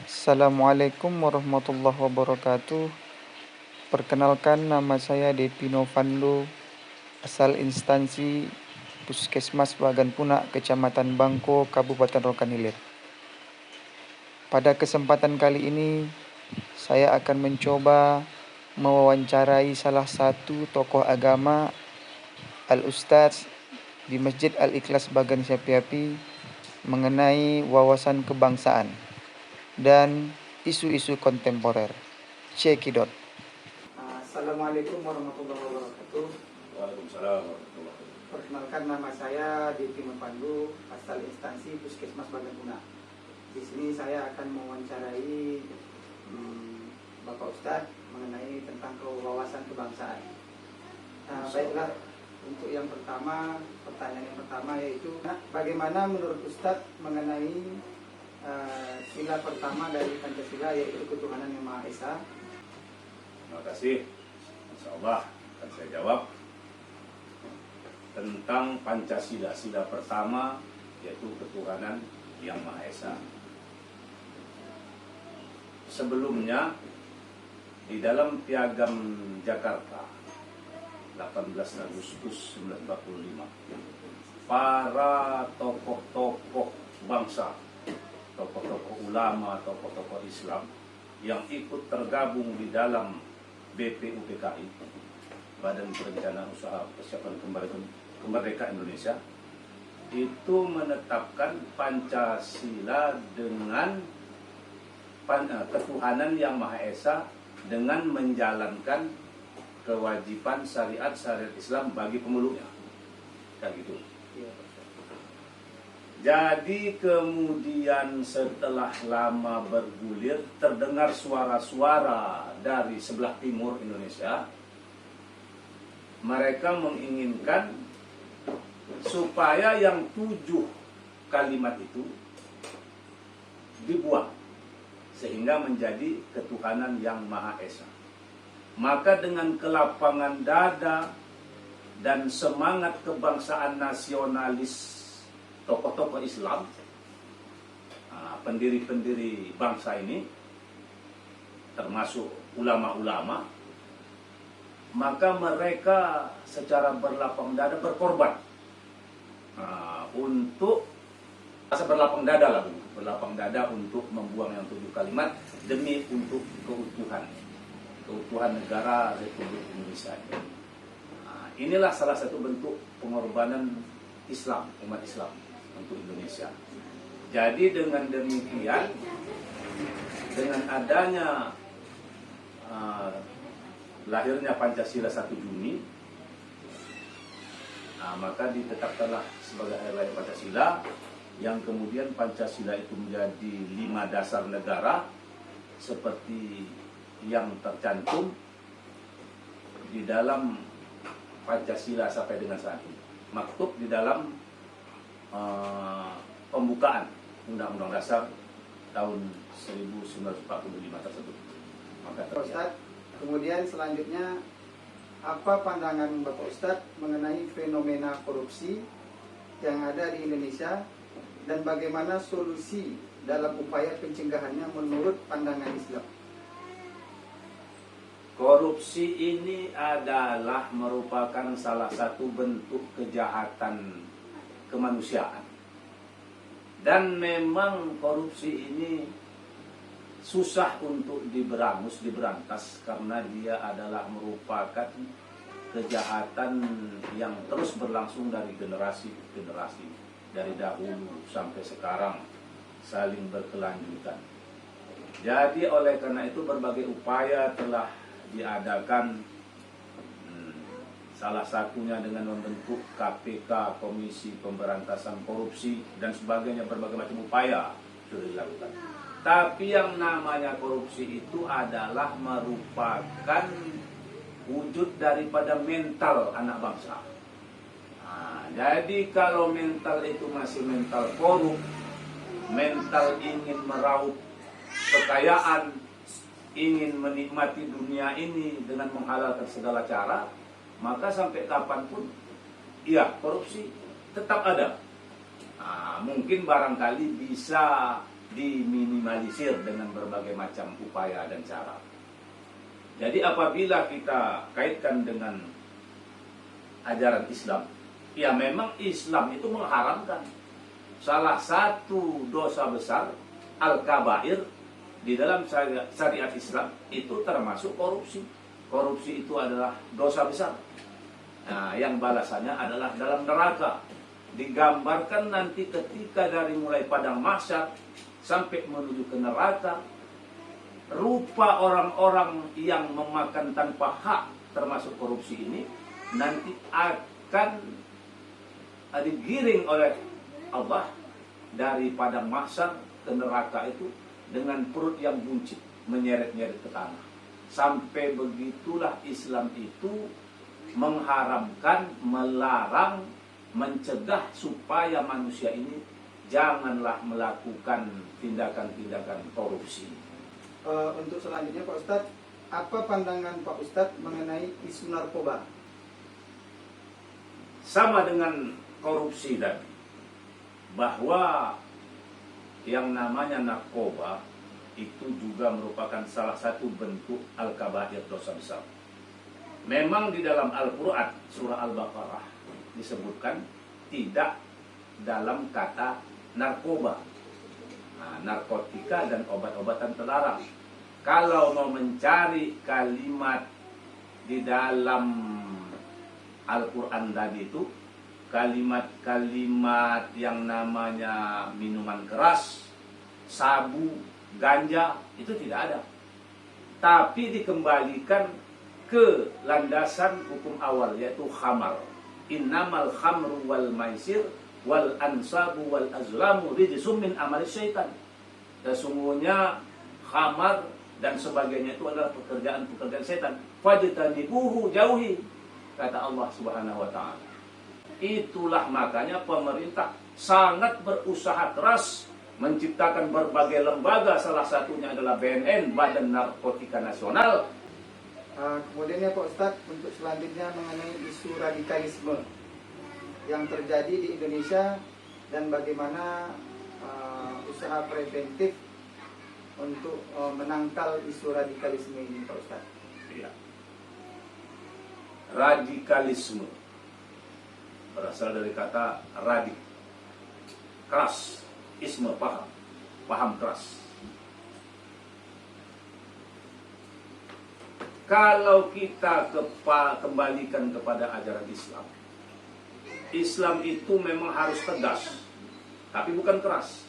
Assalamualaikum warahmatullahi wabarakatuh. Perkenalkan, nama saya Depi Novando, asal instansi Puskesmas Bagan Punak, Kecamatan Bangko, Kabupaten Rokan Hilir. Pada kesempatan kali ini, saya akan mencoba mewawancarai salah satu tokoh agama, Al-Ustadz di Masjid Al-Ikhlas Bagan Syapi-Api, mengenai wawasan kebangsaan dan isu-isu kontemporer. Cekidot. Assalamualaikum warahmatullahi wabarakatuh. Waalaikumsalam warahmatullahi wabarakatuh. Perkenalkan, nama saya Depi Novando, asal instansi Puskesmas Bagan Punak. Di sini saya akan mewawancarai Bapak Ustadz mengenai tentang wawasan kebangsaan. Baiklah, untuk yang pertama, pertanyaan yang pertama yaitu, bagaimana menurut Ustadz mengenai sila pertama dari Pancasila, yaitu ketuhanan yang Maha Esa? Terima kasih. Insyaallah akan saya jawab tentang Pancasila. Sila pertama yaitu ketuhanan yang Maha Esa. Sebelumnya di dalam Piagam Jakarta 18 Agustus 1945, para tokoh-tokoh bangsa, tokoh-tokoh ulama, tokoh-tokoh Islam yang ikut tergabung di dalam BPUPKI, Badan Perencanaan Usaha Persiapan Kemerdekaan Indonesia, itu menetapkan Pancasila dengan ketuhanan yang Maha Esa dengan menjalankan kewajiban syariat Islam bagi pemeluknya. Kayak gitu. Jadi kemudian setelah lama bergulir, terdengar suara-suara dari sebelah timur Indonesia. Mereka menginginkan supaya yang 7 kalimat itu dibuang, sehingga menjadi ketuhanan yang Maha Esa. Maka dengan kelapangan dada dan semangat kebangsaan nasionalis tokoh-tokoh Islam, pendiri-pendiri bangsa ini, termasuk ulama-ulama, maka mereka secara berlapang dada berkorban untuk berlapang dada untuk membuang yang 7 kalimat demi untuk keutuhan negara Republik Indonesia. Inilah salah satu bentuk pengorbanan Islam, umat Islam untuk Indonesia. Jadi dengan demikian, dengan adanya lahirnya Pancasila 1 Juni, maka ditetapkanlah sebagai hari lahir Pancasila, yang kemudian Pancasila itu menjadi 5 dasar negara seperti yang tercantum di dalam Pancasila sampai dengan saat ini, maktub di dalam pembukaan Undang-Undang Dasar tahun 1945 tersebut. Maka Ustadz, kemudian selanjutnya, apa pandangan Bapak Ustadz mengenai fenomena korupsi yang ada di Indonesia dan bagaimana solusi dalam upaya pencegahannya menurut pandangan Islam? Korupsi ini adalah merupakan salah satu bentuk kejahatan kemanusiaan. Dan memang korupsi ini susah untuk diberantas karena dia adalah merupakan kejahatan yang terus berlangsung dari generasi ke generasi, dari dahulu sampai sekarang, saling berkelanjutan. Jadi oleh karena itu berbagai upaya telah diadakan, salah satunya dengan membentuk KPK, Komisi Pemberantasan Korupsi, dan sebagainya, berbagai macam upaya sudah dilakukan. Tapi yang namanya korupsi itu adalah merupakan wujud daripada mental anak bangsa. Jadi kalau mental itu masih mental korup, mental ingin meraup kekayaan, ingin menikmati dunia ini dengan menghalalkan segala cara, maka sampai kapanpun, ya, korupsi tetap ada. Mungkin barangkali bisa diminimalisir dengan berbagai macam upaya dan cara. Jadi apabila kita kaitkan dengan ajaran Islam, ya memang Islam itu mengharamkan salah satu dosa besar, al-kabair, di dalam syariat Islam itu termasuk korupsi. Korupsi itu adalah dosa besar. Nah, yang balasannya adalah dalam neraka. Digambarkan nanti ketika dari mulai padang mahsyar sampai menuju ke neraka, rupa orang-orang yang memakan tanpa hak termasuk korupsi ini nanti akan digiring oleh Allah dari padang mahsyar ke neraka itu dengan perut yang buncit, menyeret-nyeret ke tanah. Sampai begitulah Islam itu mengharamkan, melarang, mencegah supaya manusia ini janganlah melakukan tindakan-tindakan korupsi. Untuk selanjutnya Pak Ustadz, apa pandangan Pak Ustadz mengenai isu narkoba? Sama dengan korupsi tadi, bahwa yang namanya narkoba itu juga merupakan salah satu bentuk al-kabair, dosa besar. Memang di dalam Al-Quran surah Al-Baqarah disebutkan tidak dalam kata narkoba, narkotika dan obat-obatan terlarang. Kalau mau mencari kalimat di dalam Al-Quran tadi itu, kalimat-kalimat yang namanya minuman keras, sabu, ganja, itu tidak ada. Tapi dikembalikan ke landasan hukum awal, yaitu khamar. Innamal khamru wal maisir wal ansabu wal azlamu rijsum min amali syaitan. Sesungguhnya khamar dan sebagainya itu adalah pekerjaan-pekerjaan setan. Fajtanibuhu, jauhi, kata Allah Subhanahu wa taala. Itulah makanya pemerintah sangat berusaha keras menciptakan berbagai lembaga, salah satunya adalah BNN, Badan Narkotika Nasional. Kemudian ya Pak Ustadz, untuk selanjutnya mengenai isu radikalisme yang terjadi di Indonesia dan bagaimana usaha preventif untuk menangkal isu radikalisme ini Pak Ustadz. Ya. Radikalisme berasal dari kata radik, keras, isme, paham keras. Kalau kita kembalikan kepada ajaran Islam, Islam itu memang harus tegas, tapi bukan keras.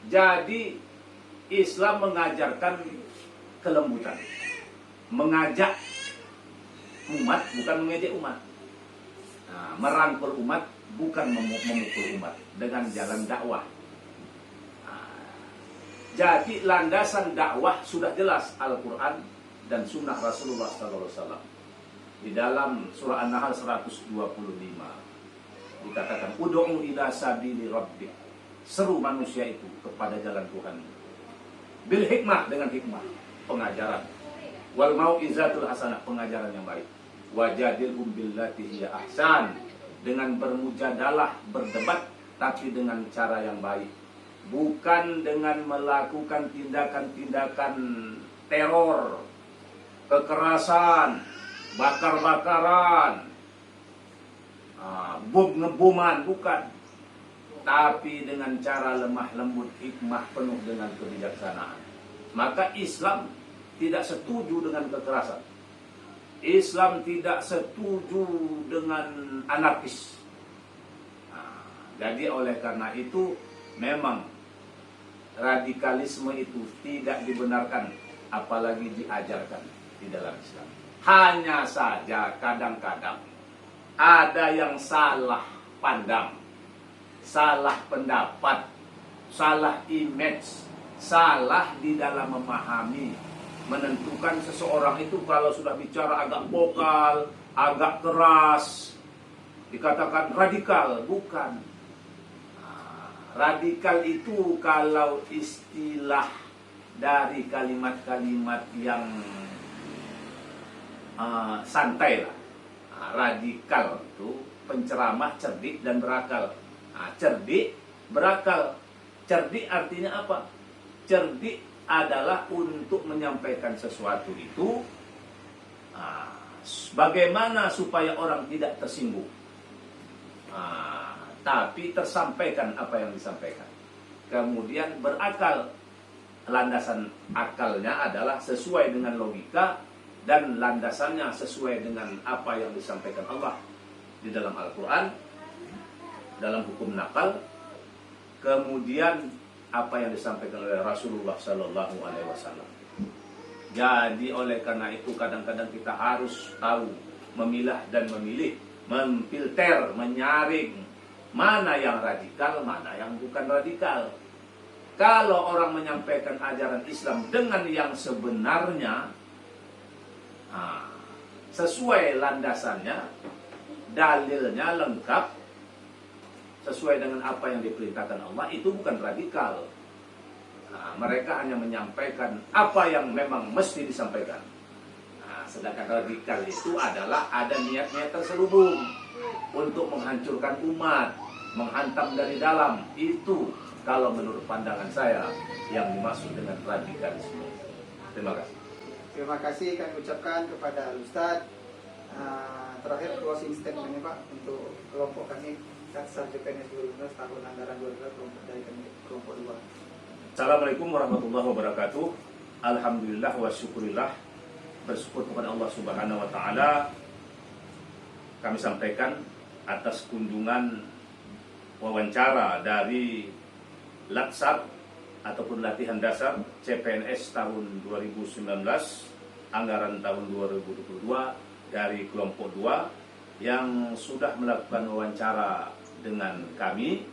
Jadi Islam mengajarkan kelembutan, mengajak umat, bukan mengejek umat. Merangkul umat, bukan memukul umat dengan jalan dakwah. Jadi landasan dakwah sudah jelas, Al-Quran dan Sunnah Rasulullah SAW. Di dalam surah An-Nahl 125 dikatakan, Ud'u ila sabili rabbik, seru manusia itu kepada jalan Tuhan. Bil hikmah, dengan hikmah, pengajaran. Wal mau'izatul hasanah, pengajaran yang baik. Wajadilhum billati hiya ahsan, dengan bermujadalah, berdebat, tapi dengan cara yang baik. Bukan dengan melakukan tindakan-tindakan teror, kekerasan, bakar-bakaran, ngebuman, bukan. Tapi dengan cara lemah lembut, hikmah, penuh dengan kebijaksanaan. Maka Islam tidak setuju dengan kekerasan. Islam tidak setuju dengan anarkis. Jadi oleh karena itu memang radikalisme itu tidak dibenarkan, apalagi diajarkan di dalam Islam. Hanya saja kadang-kadang ada yang salah pandang, salah pendapat, salah image, salah di dalam memahami, menentukan seseorang itu kalau sudah bicara agak vokal, agak keras, dikatakan radikal. Bukan. Radikal itu kalau istilah dari kalimat-kalimat yang santai lah. Radikal itu penceramah cerdik dan berakal. Cerdik, berakal. Cerdik artinya apa? Cerdik adalah untuk menyampaikan sesuatu itu bagaimana supaya orang tidak tersinggung, tapi tersampaikan apa yang disampaikan. Kemudian berakal, landasan akalnya adalah sesuai dengan logika dan landasannya sesuai dengan apa yang disampaikan Allah di dalam Al-Quran, dalam hukum nakal. Kemudian apa yang disampaikan oleh Rasulullah Sallallahu Alaihi Wasallam. Jadi oleh karena itu kadang-kadang kita harus tahu memilah dan memilih, memfilter, menyaring mana yang radikal, mana yang bukan radikal. Kalau orang menyampaikan ajaran Islam dengan yang sebenarnya, sesuai landasannya, dalilnya lengkap, sesuai dengan apa yang diperintahkan Allah, itu bukan radikal. Mereka hanya menyampaikan apa yang memang mesti disampaikan. Sedangkan radikal itu adalah ada niat-niat terselubung untuk menghancurkan umat, menghantam dari dalam. Itu kalau menurut pandangan saya yang dimaksud dengan radikalisme. Terima kasih. Terima kasih kami ucapkan kepada Ustadz. Terakhir closing statement Pak untuk kelompok kami Katsar CPNS 2019 tahun anggaran 2020 dari kelompok 2. Assalamualaikum warahmatullahi wabarakatuh. Alhamdulillah wa syukurillah. Bersyukur kepada Allah Subhanahu wa taala. Kami sampaikan atas kunjungan wawancara dari Latsar ataupun latihan dasar CPNS tahun 2019 anggaran tahun 2022 dari kelompok 2 yang sudah melakukan wawancara dengan kami,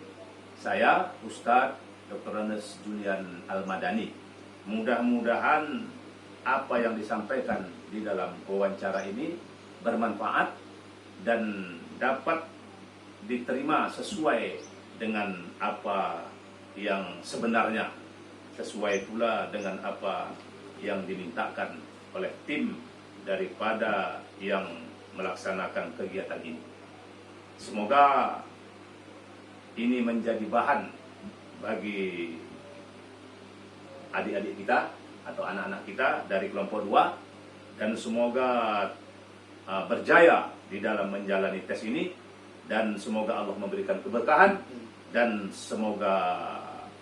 saya Ustadz Dr. Anas Julian Al-Madani. Mudah-mudahan apa yang disampaikan di dalam wawancara ini bermanfaat dan dapat diterima sesuai dengan apa yang sebenarnya, sesuai pula dengan apa yang dimintakan oleh tim daripada yang melaksanakan kegiatan ini. Semoga ini menjadi bahan bagi adik-adik kita atau anak-anak kita dari kelompok 2, dan semoga berjaya di dalam menjalani tes ini, dan semoga Allah memberikan keberkahan dan semoga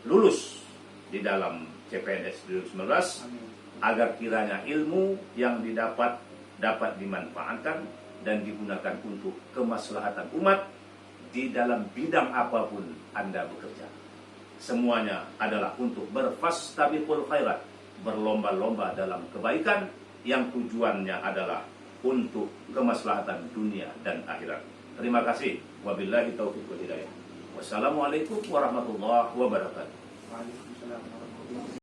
lulus di dalam CPNS 2019 agar kiranya ilmu yang didapat dapat dimanfaatkan dan digunakan untuk kemaslahatan umat di dalam bidang apapun Anda bekerja. Semuanya adalah untuk berfastabiqul khairat, berlomba-lomba dalam kebaikan yang tujuannya adalah untuk kemaslahatan dunia dan akhirat. Terima kasih. Wabillahi taufiq wal hidayah. Wassalamualaikum warahmatullahi wabarakatuh. Waalaikumsalam warahmatullahi wabarakatuh.